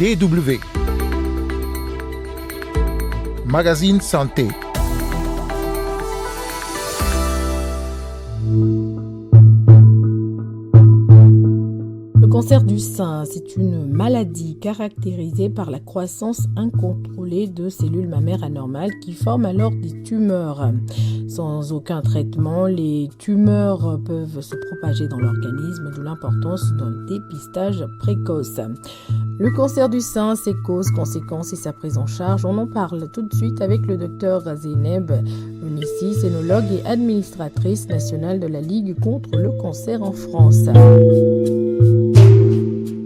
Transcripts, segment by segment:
DW. Magazine Santé. Le cancer du sein, c'est une maladie caractérisée par la croissance incontrôlée de cellules mammaires anormales qui forment alors des tumeurs. Sans aucun traitement, les tumeurs peuvent se propager dans l'organisme, d'où l'importance d'un dépistage précoce. Le cancer du sein, ses causes, conséquences et sa prise en charge, on en parle tout de suite avec le docteur Zeyneb Lounissi, scénologue et administratrice nationale de la Ligue contre le cancer en France.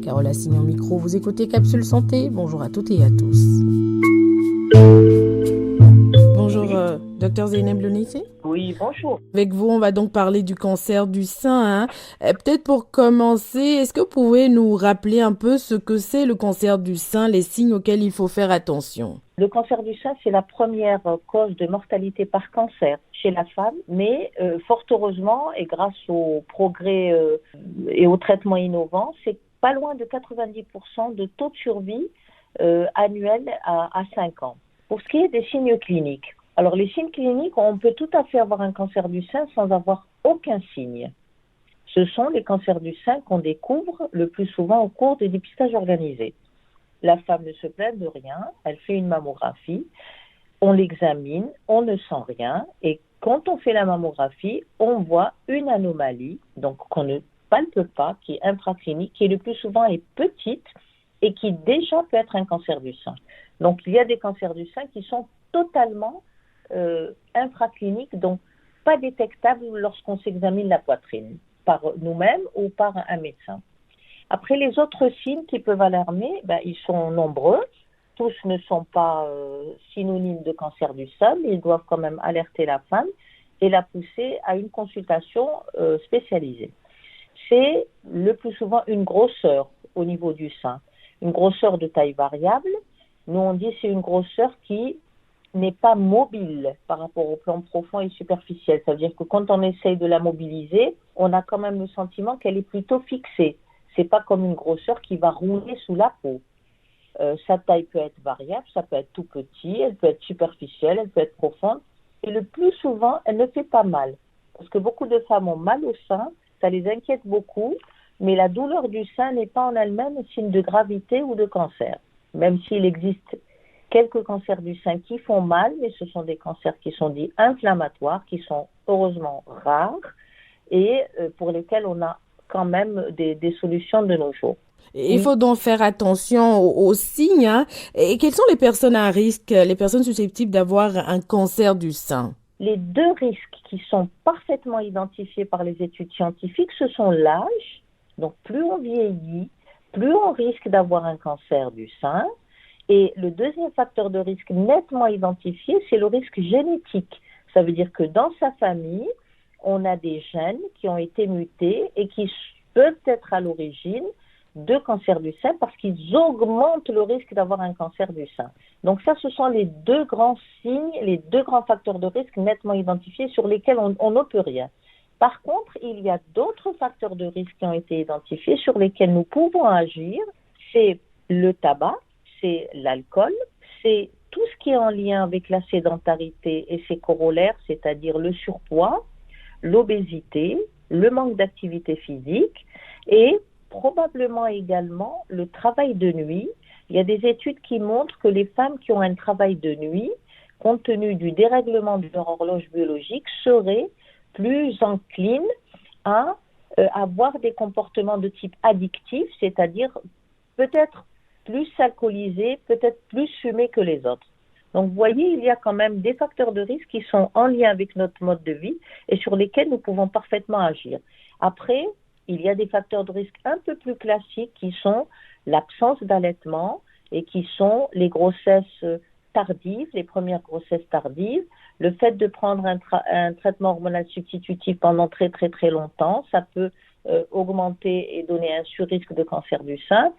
Carole Assignon micro, vous écoutez Capsule Santé. Bonjour à toutes et à tous. Bonjour, docteur Zeyneb Lounissi. Oui, bonjour. Avec vous, on va donc parler du cancer du sein. Peut-être pour commencer, est-ce que vous pouvez nous rappeler un peu ce que c'est le cancer du sein, les signes auxquels il faut faire attention? Le cancer du sein, c'est la première cause de mortalité par cancer chez la femme, mais fort heureusement, et grâce aux progrès et aux traitements innovants, c'est pas loin de 90% de taux de survie annuel à 5 ans. Pour ce qui est des signes cliniques, alors les signes cliniques, on peut tout à fait avoir un cancer du sein sans avoir aucun signe. Ce sont les cancers du sein qu'on découvre le plus souvent au cours des dépistages organisés. La femme ne se plaint de rien, elle fait une mammographie, on l'examine, on ne sent rien et quand on fait la mammographie, on voit une anomalie, donc qu'on ne palpe pas, qui est infraclinique, qui le plus souvent est petite et qui déjà peut être un cancer du sein. Donc il y a des cancers du sein qui sont totalement infracliniques, donc pas détectables lorsqu'on s'examine la poitrine, par nous-mêmes ou par un médecin. Après, les autres signes qui peuvent alarmer, ils sont nombreux. Tous ne sont pas synonymes de cancer du sein, mais ils doivent quand même alerter la femme et la pousser à une consultation spécialisée. C'est le plus souvent une grosseur au niveau du sein, une grosseur de taille variable. Nous, on dit que c'est une grosseur qui n'est pas mobile par rapport au plan profond et superficiel. Ça veut dire que quand on essaye de la mobiliser, on a quand même le sentiment qu'elle est plutôt fixée. C'est pas comme une grosseur qui va rouler sous la peau. Sa taille peut être variable, ça peut être tout petit, elle peut être superficielle, elle peut être profonde. Et le plus souvent, elle ne fait pas mal. Parce que beaucoup de femmes ont mal au sein, ça les inquiète beaucoup, mais la douleur du sein n'est pas en elle-même signe de gravité ou de cancer. Même s'il existe quelques cancers du sein qui font mal, mais ce sont des cancers qui sont dits inflammatoires, qui sont heureusement rares et pour lesquels on a quand même des solutions de nos jours. Il faut donc faire attention aux signes. Et quelles sont les personnes à risque, les personnes susceptibles d'avoir un cancer du sein? Les deux risques qui sont parfaitement identifiés par les études scientifiques, ce sont l'âge. Donc plus on vieillit, plus on risque d'avoir un cancer du sein. Et le deuxième facteur de risque nettement identifié, c'est le risque génétique. Ça veut dire que dans sa famille, on a des gènes qui ont été mutés et qui peuvent être à l'origine de cancer du sein parce qu'ils augmentent le risque d'avoir un cancer du sein. Donc ça, ce sont les deux grands signes, les deux grands facteurs de risque nettement identifiés sur lesquels on ne peut rien. Par contre, il y a d'autres facteurs de risque qui ont été identifiés sur lesquels nous pouvons agir. C'est le tabac, c'est l'alcool, c'est tout ce qui est en lien avec la sédentarité et ses corollaires, c'est-à-dire le surpoids, l'obésité, le manque d'activité physique et probablement également le travail de nuit. Il y a des études qui montrent que les femmes qui ont un travail de nuit, compte tenu du dérèglement de leur horloge biologique, seraient plus enclines à avoir des comportements de type addictif, c'est-à-dire peut-être plus alcoolisés, peut-être plus fumés que les autres. Donc, vous voyez, il y a quand même des facteurs de risque qui sont en lien avec notre mode de vie et sur lesquels nous pouvons parfaitement agir. Après, il y a des facteurs de risque un peu plus classiques qui sont l'absence d'allaitement et qui sont les grossesses tardives, les premières grossesses tardives, le fait de prendre un traitement hormonal substitutif pendant très très très longtemps, ça peut augmenter et donner un surrisque de cancer du sein.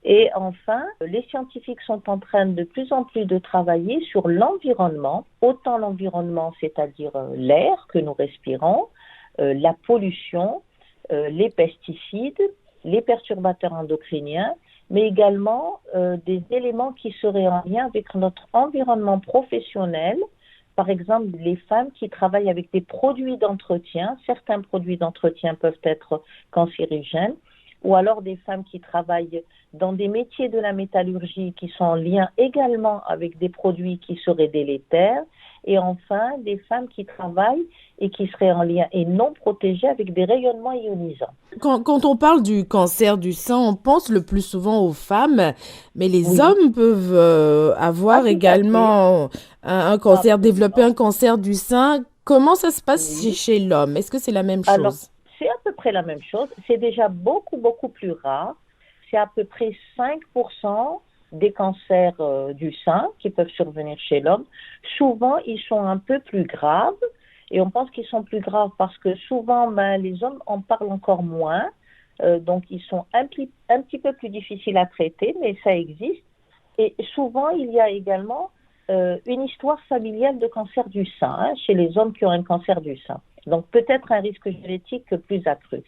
Et enfin, les scientifiques sont en train de plus en plus de travailler sur l'environnement, autant l'environnement, c'est-à-dire l'air que nous respirons, la pollution, les pesticides, les perturbateurs endocriniens mais également des éléments qui seraient en lien avec notre environnement professionnel. Par exemple, les femmes qui travaillent avec des produits d'entretien, certains produits d'entretien peuvent être cancérigènes, ou alors des femmes qui travaillent dans des métiers de la métallurgie qui sont en lien également avec des produits qui seraient délétères, et enfin des femmes qui travaillent et qui seraient en lien et non protégées avec des rayonnements ionisants. Quand on parle du cancer du sein, on pense le plus souvent aux femmes, mais les Oui, hommes peuvent avoir tout à fait, également un cancer, développer absolument. un cancer du sein. Comment ça se passe Oui. chez l'homme? Est-ce que c'est la même Alors, chose? c'est à peu près la même chose. C'est déjà beaucoup, beaucoup plus rare. C'est à peu près 5% des cancers du sein qui peuvent survenir chez l'homme. Souvent, ils sont un peu plus graves. Et on pense qu'ils sont plus graves parce que souvent, les hommes en parlent encore moins. Donc, ils sont un petit peu plus difficiles à traiter, mais ça existe. Et souvent, il y a également une histoire familiale de cancer du sein chez les hommes qui ont un cancer du sein. Donc peut-être un risque génétique plus accru.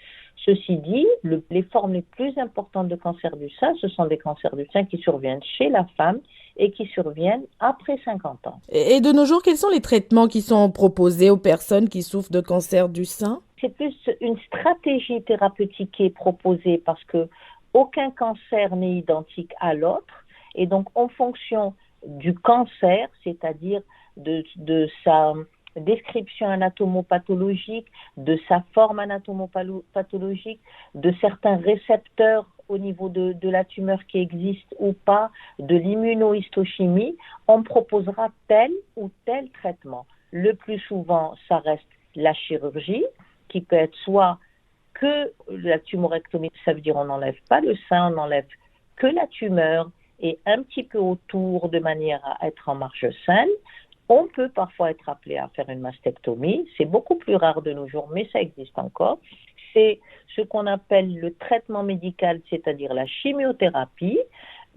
Ceci dit, les formes les plus importantes de cancer du sein, ce sont des cancers du sein qui surviennent chez la femme et qui surviennent après 50 ans. Et de nos jours, quels sont les traitements qui sont proposés aux personnes qui souffrent de cancer du sein? C'est plus une stratégie thérapeutique qui est proposée parce que aucun cancer n'est identique à l'autre. Et donc, en fonction du cancer, c'est-à-dire de sa description anatomopathologique, de sa forme anatomopathologique, de certains récepteurs au niveau de la tumeur qui existe ou pas, de l'immunohistochimie, on proposera tel ou tel traitement. Le plus souvent, ça reste la chirurgie, qui peut être soit que la tumorectomie, ça veut dire on n'enlève pas le sein, on n'enlève que la tumeur et un petit peu autour de manière à être en marge saine. On peut parfois être appelé à faire une mastectomie. C'est beaucoup plus rare de nos jours, mais ça existe encore. C'est ce qu'on appelle le traitement médical, c'est-à-dire la chimiothérapie,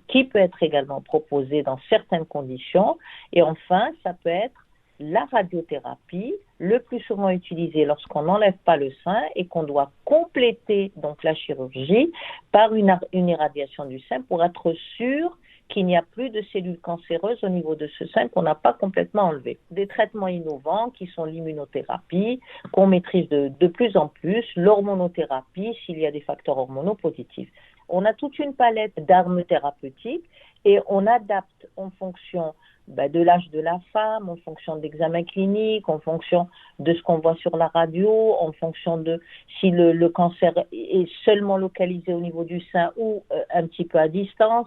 qui peut être également proposée dans certaines conditions. Et enfin, ça peut être la radiothérapie, le plus souvent utilisée lorsqu'on n'enlève pas le sein et qu'on doit compléter donc la chirurgie par une irradiation du sein pour être sûr qu'il n'y a plus de cellules cancéreuses au niveau de ce sein qu'on n'a pas complètement enlevé. Des traitements innovants qui sont l'immunothérapie, qu'on maîtrise de plus en plus, l'hormonothérapie s'il y a des facteurs hormonaux positifs. On a toute une palette d'armes thérapeutiques et on adapte en fonction de l'âge de la femme, en fonction d'examens cliniques, en fonction de ce qu'on voit sur la radio, en fonction de si le cancer est seulement localisé au niveau du sein ou un petit peu à distance.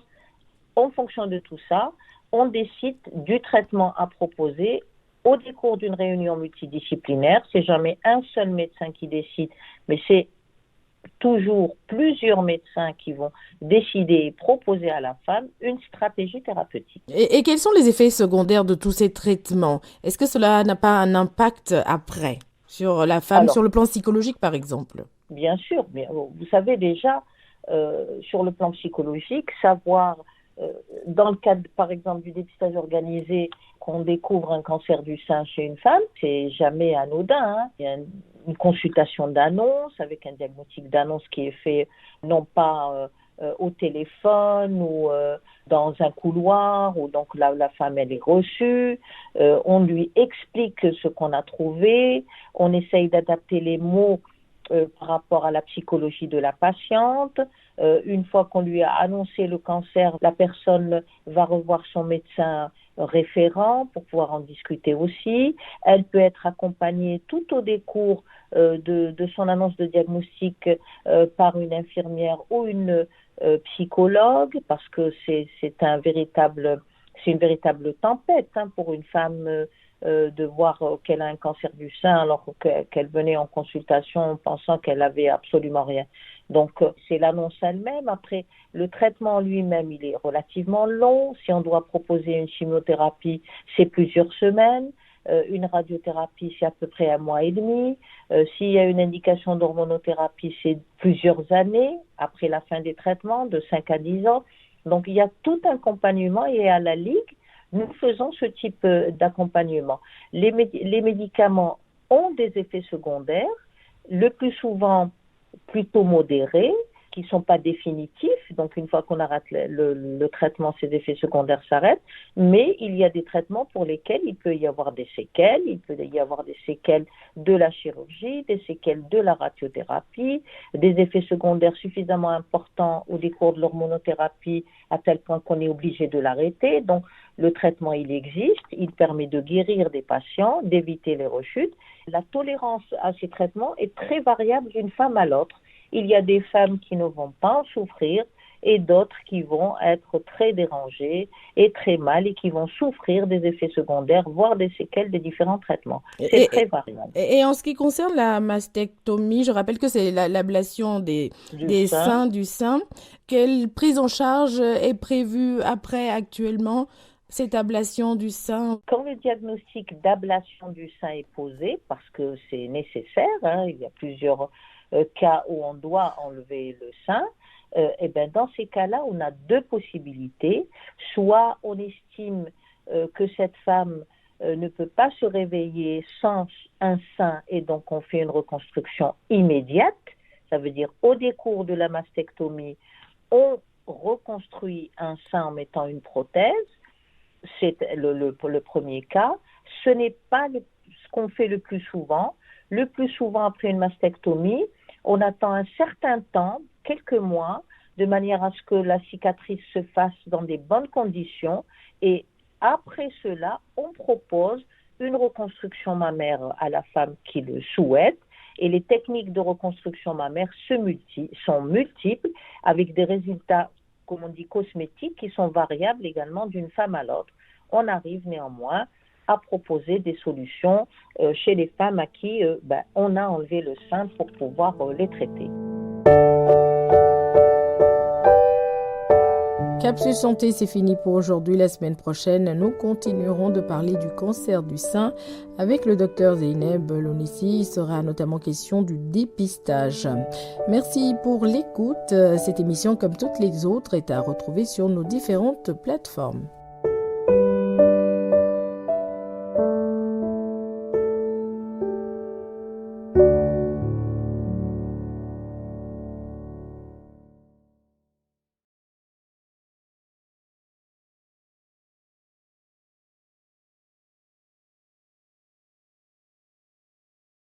En fonction de tout ça, on décide du traitement à proposer au décours d'une réunion multidisciplinaire. C'est jamais un seul médecin qui décide, mais c'est toujours plusieurs médecins qui vont décider et proposer à la femme une stratégie thérapeutique. Et quels sont les effets secondaires de tous ces traitements? Est-ce que cela n'a pas un impact après sur la femme, sur Alors, le plan psychologique par exemple? bien sûr, mais vous savez déjà, sur le plan psychologique, savoir, dans le cadre, par exemple, du dépistage organisé, qu'on découvre un cancer du sein chez une femme, c'est jamais anodin. Hein. Il y a une consultation d'annonce avec un diagnostic d'annonce qui est fait non pas au téléphone ou dans un couloir où donc la femme elle est reçue, on lui explique ce qu'on a trouvé, on essaye d'adapter les mots par rapport à la psychologie de la patiente. Une fois qu'on lui a annoncé le cancer, la personne va revoir son médecin référent pour pouvoir en discuter aussi. Elle peut être accompagnée tout au décours de son annonce de diagnostic par une infirmière ou une psychologue parce que c'est une véritable tempête pour une femme de voir qu'elle a un cancer du sein alors qu'elle venait en consultation en pensant qu'elle avait absolument rien. Donc, c'est l'annonce elle-même. Après, le traitement lui-même, il est relativement long. Si on doit proposer une chimiothérapie, c'est plusieurs semaines. Une radiothérapie, c'est à peu près 1 mois et demi. S'il y a une indication d'hormonothérapie, c'est plusieurs années après la fin des traitements, de 5 à 10 ans. Donc, il y a tout un accompagnement et à la Ligue, nous faisons ce type d'accompagnement. Les médicaments ont des effets secondaires, le plus souvent plutôt modérés. qui ne sont pas définitifs. Donc, une fois qu'on arrête le traitement, ces effets secondaires s'arrêtent. Mais il y a des traitements pour lesquels il peut y avoir des séquelles. Il peut y avoir des séquelles de la chirurgie, des séquelles de la radiothérapie, des effets secondaires suffisamment importants au décours de l'hormonothérapie à tel point qu'on est obligé de l'arrêter. Donc, le traitement, il existe. Il permet de guérir des patients, d'éviter les rechutes. La tolérance à ces traitements est très variable d'une femme à l'autre. Il y a des femmes qui ne vont pas en souffrir et d'autres qui vont être très dérangées et très mal et qui vont souffrir des effets secondaires, voire des séquelles des différents traitements. C'est très variable. Et en ce qui concerne la mastectomie, je rappelle que c'est l'ablation des seins, du sein. Quelle prise en charge est prévue après actuellement cette ablation du sein? Quand le diagnostic d'ablation du sein est posé, parce que c'est nécessaire, il y a plusieurs cas où on doit enlever le sein, et ben dans ces cas-là, on a deux possibilités. Soit on estime que cette femme ne peut pas se réveiller sans un sein et donc on fait une reconstruction immédiate. Ça veut dire au décours de la mastectomie, on reconstruit un sein en mettant une prothèse. C'est le premier cas. Ce n'est pas ce qu'on fait le plus souvent. Le plus souvent, après une mastectomie, on attend un certain temps, quelques mois, de manière à ce que la cicatrice se fasse dans des bonnes conditions. Et après cela, on propose une reconstruction mammaire à la femme qui le souhaite. Et les techniques de reconstruction mammaire sont multiples, avec des résultats, comme on dit, cosmétiques, qui sont variables également d'une femme à l'autre. On arrive néanmoins à proposer des solutions chez les femmes à qui on a enlevé le sein pour pouvoir les traiter. Capsule Santé, c'est fini pour aujourd'hui. La semaine prochaine, nous continuerons de parler du cancer du sein avec le docteur Zeyneb Lonissi. Il sera notamment question du dépistage. Merci pour l'écoute. Cette émission, comme toutes les autres, est à retrouver sur nos différentes plateformes.